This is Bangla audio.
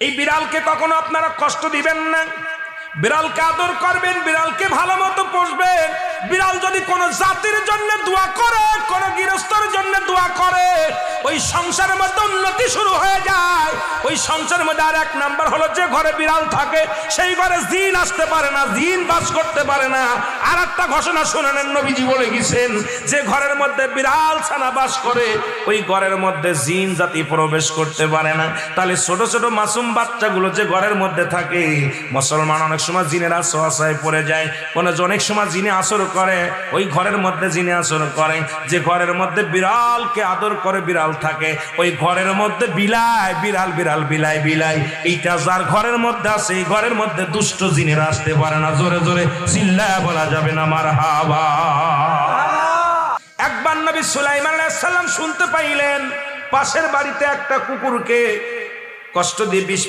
এই বিড়ালকে কখনো আপনারা কষ্ট দিবেন না, বিড়ালকে আদর করবেন, বিড়ালকে ভালো মতো পুষবেন। বিড়াল যদি কোনো জাতির জন্য দোয়া করে, কোন গৃহস্থর জন্য দোয়া করে, ওই সংসারের মধ্যে উন্নতি শুরু হয়ে যায়। ওই সংসারের মধ্যে আর এক নাম্বার হলো, যে ঘরে বিড়াল থাকে সেই ঘরে জিন আসতে পারে না, জিন বাস করতে পারে না। আর একটা ঘোষণা শুনে নেন, নবীজি বলে গেছেন, যে ঘরের মধ্যে বিড়াল ছানা বাস করে ওই ঘরের মধ্যে জিন জাতি প্রবেশ করতে পারে না। তাহলে ছোট ছোট মাসুম বাচ্চাগুলো যে ঘরের মধ্যে থাকে, মুসলমান অনেক সময় জিনের আশ্রয় পড়ে যায়, অনেক সময় জিনে আসর করে, ওই ঘরের মধ্যে জিনে আসর করে। যে ঘরের মধ্যে বিড়ালকে আদর করে বিড়াল থাকে, ওই ঘরের মধ্যে বিলাই বিড়াল বিড়াল বিলাই বিলাই, এইটা যার ঘরের মধ্যে আছে এই ঘরের মধ্যে দুষ্ট জিনেরা আসতে পারে না। জোরে জোরে চিল্লায় বলা যাবে না মারহাবা। একবার নবী সুলাইমান আলাইহিস সালাম শুনতে পাইলেন পাশের বাড়িতে একটা কুকুরকে কষ্ট দিয়ে বিষ